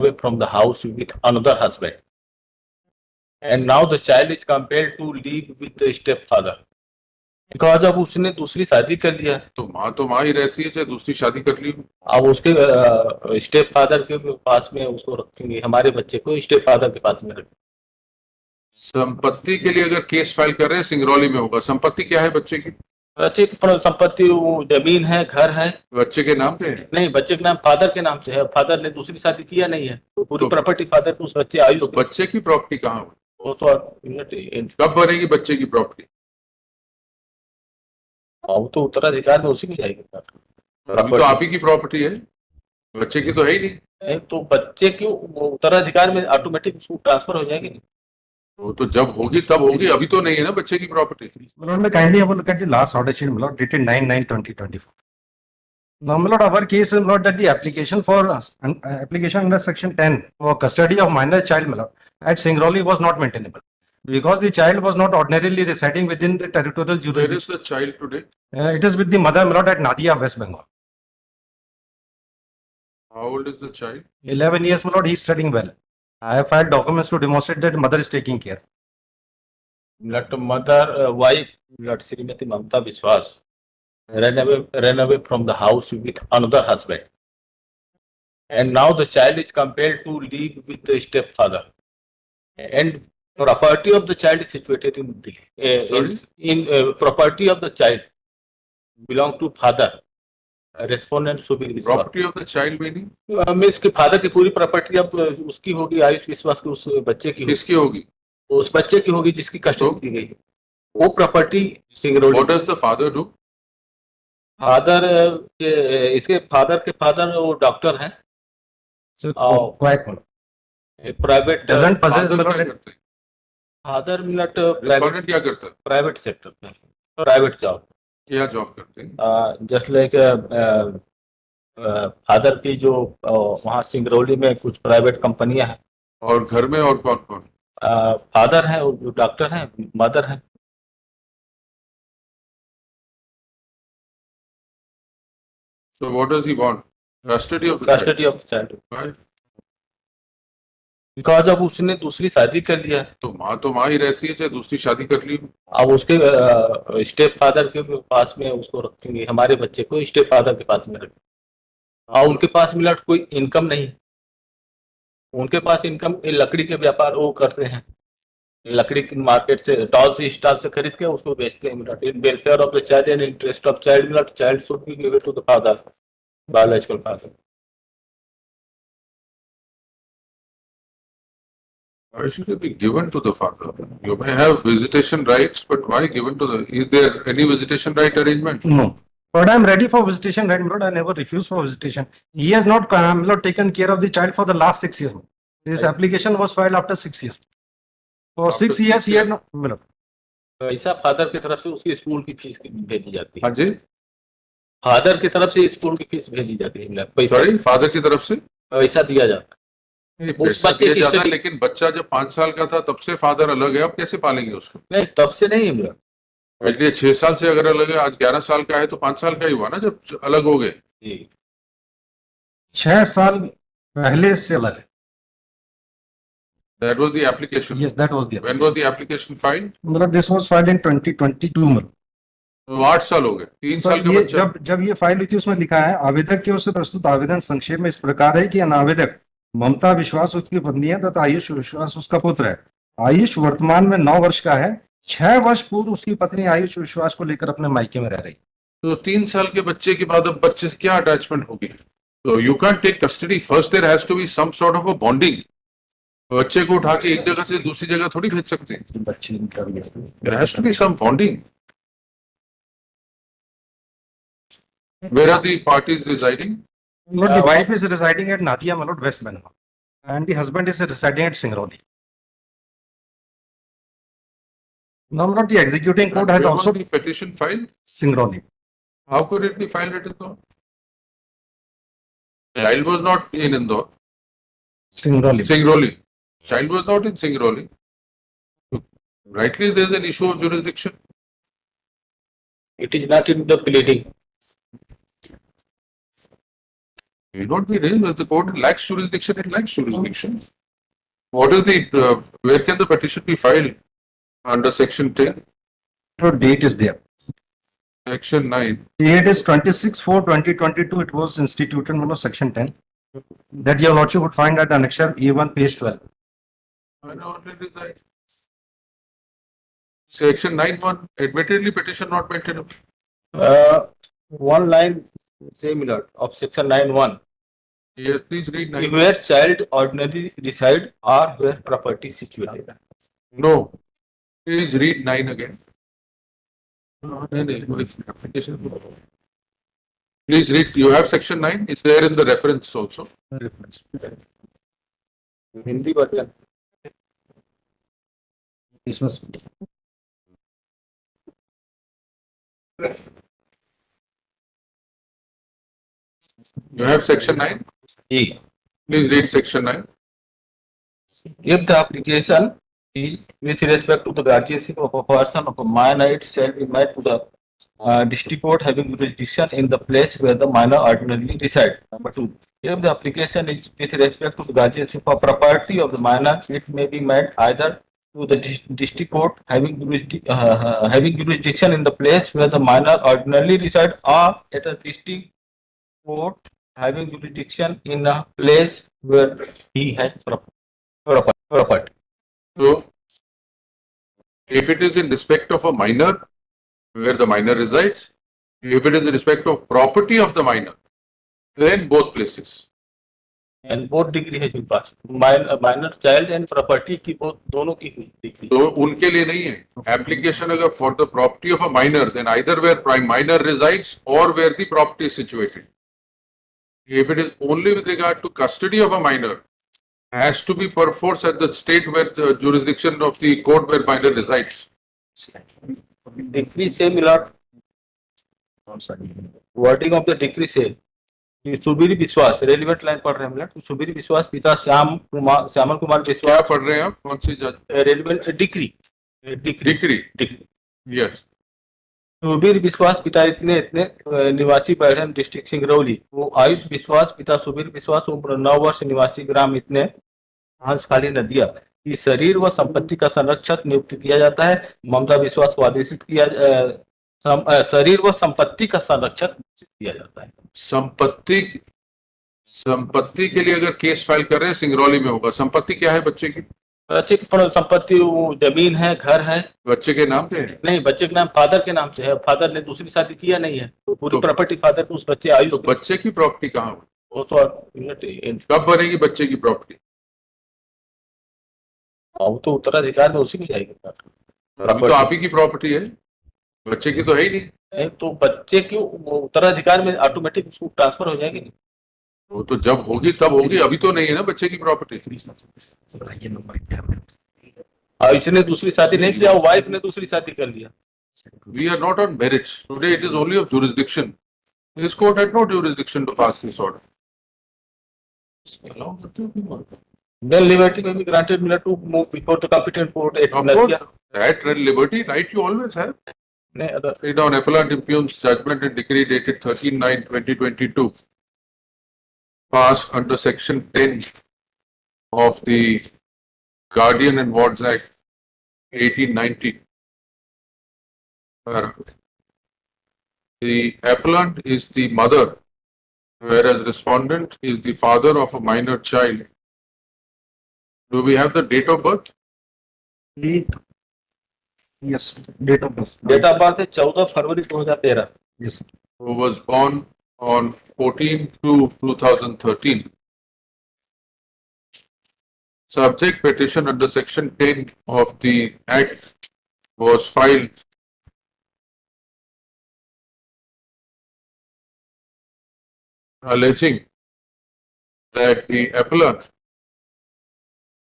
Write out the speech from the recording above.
away from the house with another husband. And now the child is compelled to live with the stepfather. Because अब उसने दूसरी शादी कर लिया, तो माँ ही रहती है, चाहे दूसरी शादी कर ली। अब उसके स्टेप फादर के पास में उसको रखेंगे, हमारे बच्चे को स्टेप फादर के पास में रखेंगे। संपत्ति के लिए अगर केस फाइल कर रहे हैं, सिंगरौली में होगा। संपत्ति क्या है बच्चे की? बच्चे की संपत्ति वो जमीन है, घर है। बच्चे के नाम पे है? नहीं, बच्चे के नाम फादर के नाम से है। फादर ने दूसरी शादी किया नहीं है, पूरी प्रॉपर्टी फादर को उस बच्चे आयु। तो बच्चे की प्रॉपर्टी कहाँ हुई? वो तो कब बनेगी बच्चे की प्रॉपर्टी? वो तो उत्तराधिकार में उसी में जाएगी। अभी तो आप ही की प्रॉपर्टी है, बच्चे की तो है ही नहीं। तो बच्चे की उत्तराधिकार में ऑटोमेटिक ट्रांसफर हो जाएगी। वो तो जब होगी तब होगी, अभी तो नहीं है ना बच्चे की property. Kindly have a look at the last order sheet, my lord, dated 9/9/2024. Now, my lord, our case is, my lord, that the application for application under section 10 for custody of minor child, my lord, at Singrauli was not maintainable because the child was not ordinarily residing within the territorial Where jurisdiction. is the child today? It is with the mother, my lord, at Nadia, West Bengal. How old is the child? 11 years, my lord, he is studying well. I have filed documents to demonstrate that mother is taking care. Mother, wife, Srimati Mamta Biswas, ran away from the house with another husband. And now the child is compelled to live with the stepfather. And property of the child is situated in Delhi. In property of the child belong to father. Respondent Subir Biswas. Property of the child meaning? Means के father की पूरी property अब उसकी होगी, आयुष विश्वास की उस बच्चे की। किसकी होगी? उस बच्चे की होगी जिसकी कस्टडी दी गई। वो property Singrauli. What does the father do? Father, इसके फादर के फादर वो डॉक्टर हैं। So, quite private doesn't possess, my क्या lord, करते हैं? फादर मिनट Respondent क्या करता है? प्राइवेट सेक्टर में, प्राइवेट जॉब। क्या जॉब करते हैं? जस्ट लाइक फादर की जो वहाँ सिंगरौली में कुछ प्राइवेट कंपनियां हैं। और घर में और कौन कौन? फादर है, डॉक्टर है, मदर है। So what does he want? Custody of the custody of child. child. Because अब उसने दूसरी शादी कर लिया, तो माँ ही रहती है, चाहे दूसरी शादी कर ली। अब उसके स्टेप फादर के पास में उसको रखेंगे, हमारे बच्चे को स्टेप फादर के पास में रखेंगे। और उनके पास मिलट कोई इनकम नहीं, उनके पास इनकम लकड़ी के व्यापार वो करते हैं, लकड़ी की मार्केट से स्टॉल से खरीद के उसको बेचते हैं। मिलट in welfare of the child and interest of child, मिलट child should be given to the father, biological father. Why should it be given to the father? You may have visitation rights, but why given to the? Is there any visitation right arrangement? No. But I am ready for visitation, right, my lord? I never refuse for visitation. He has not, my lord, taken care of the child for the last 6 years. This application was filed after 6 years. For After 6 years, 6 he had years? not, my lord. पैसा father की तरफ से उसकी school की fees भेजी जाती है। हाँ जी। फादर की तरफ से स्कूल की फीस भेजी जाती है, पैसा Sorry, फादर की तरफ से पैसा दिया जाता है। उस पैसा बच्चे दिया की जाता है, स्टडी लेकिन बच्चा जब 5 साल का था तब से फादर अलग है, अब कैसे पालेंगे उसको? नहीं, तब से नहीं मिला। इसलिए 6 साल से अगर अलग है, आज 11 साल का है तो 5 साल का ही हुआ ना जब अलग हो गए। 6 साल पहले से अलग है। That was the application. Yes, that was the. When was the application filed? मतलब this was filed in 2022 में। तो 8 साल हो गए, 3 साल का ये बच्चा। जब ये फाइल हुई थी उसमें लिखा है, आवेदक की ओर से प्रस्तुत आवेदन संक्षेप में इस प्रकार है कि अनावेदक ममता विश्वास उसकी पत्नी है तथा आयुष विश्वास उसका पुत्र है। आयुष वर्तमान में 9 वर्ष का है। 6 वर्ष पूर्व उसकी पत्नी आयुष विश्वास को लेकर अपने मायके में रह रही। तो 3 साल के बच्चे के बाद अब बच्चे से क्या अटैचमेंट होगी? तो you can take custody, first there has to be some sort of a bonding. बच्चे को उठा के एक जगह से दूसरी जगह थोड़ी भेज सकते हैं। बच्चे there has to be some bonding. Where are the parties residing? The wife is residing at Nadia, my lord, West Bengal, and the husband is residing at Singrauli. Now, my lord, the executing court had Where also was the petition filed? Singrauli. How could it be filed at Indore? Child was not in Indore. Singrauli. Singrauli. Child was not in Singrauli. Rightly, there is an issue of jurisdiction. It is not in the pleading. May not be raised, but the court lacks jurisdiction, it lacks jurisdiction. What is the, where can the petition be filed? Under section 10, No date is there. section 9. Date is 26/4/2022. It was instituted under section 10. That your lordship would find at annexure A1 page 12. I know what it is like. Section 9(1), admittedly petition not maintainable. One line, same lot of section 9(1). Yeah, please read 9. Where child ordinarily reside or where property situated. No, please read 9 again. No, it's application. Please read, you have section 9, it's there in the reference also. Hindi version. This must be. You have section 9, E. please read section 9. If the application is with respect to the guardianship of a person of a minor, it shall be made to the district court having jurisdiction in the place where the minor ordinarily reside. Number 2. If the application is with respect to the guardianship of property of the minor, it may be made either to the district court having jurisdiction in the place where the minor ordinarily reside, or at a district court having jurisdiction in a place where he has property. So, if it is in respect of a minor, where the minor resides, if it is in respect of property of the minor, then both places. And both degree has been passed. Minor child and property की both दोनों की हुई degree. तो उनके लिए नहीं है application अगर for the property of a minor, then either where prime minor resides or where the property is situated. If it is only with regard to custody of a minor, has to be perforce at the state where the jurisdiction of the court where minor resides. Decree say मिला wording of the decree say Subir विश्वास relevant line पढ़ रहे हैं हम लोग. सुबीर विश्वास पिता श्यामल कुमार क्या विश्वास पढ़ रहे हैं आप, कौन सी जज? Relevant decree. Yes. सुबीर विश्वास पिता इतने निवासी बैठन डिस्ट्रिक्ट सिंगरौली. वो आयुष विश्वास पिता सुबीर विश्वास उम्र 9 वर्ष निवासी ग्राम इतने हंसखाली नदिया की शरीर व संपत्ति का संरक्षक नियुक्त किया जाता है. ममता विश्वास को आदेशित किया शरीर व संपत्ति का संरक्षक किया जाता है. संपत्ति के लिए अगर केस फाइल कर रहे हैं सिंगरौली में होगा. संपत्ति क्या है बच्चे की? बच्चे की संपत्ति वो जमीन है, घर है. बच्चे के नाम पे है? नहीं, बच्चे के नाम फादर के नाम से है. फादर ने दूसरी शादी किया नहीं है. पूरी प्रॉपर्टी फादर को उस बच्चे आयु. तो बच्चे की प्रॉपर्टी कहाँ हुई? वो तो कब बनेगी बच्चे की प्रॉपर्टी? वो तो उत्तराधिकार में उसी में जाएगी. अभी तो आप ही की प्रॉपर्टी है, बच्चे की तो है ही नहीं. नहीं तो बच्चे की उत्तराधिकार में ऑटोमेटिक उसको ट्रांसफर हो जाएगी. वो तो जब होगी तब होगी, अभी तो नहीं है ना बच्चे की प्रॉपर्टी. और इसने दूसरी शादी नहीं किया, वाइफ ने दूसरी शादी कर लिया. We are not on merits. Today it is only of jurisdiction. This court had no jurisdiction to pass this order. Then liberty may be granted Miller to move before the competent court. Of course, that liberty right you always have. Lay down appellant impugns judgment and decree dated 13/9/2022 passed under section 10 of the Guardian and Wards Act 1890. The appellant is the mother, whereas respondent is the father of a minor child. Do we have the date of birth? Yes, date of birth. Date of birth है 14 फरवरी 2013. Yes. Who was born on 14/2/2013. Subject petition under section 10 of the Act was filed alleging that the appellant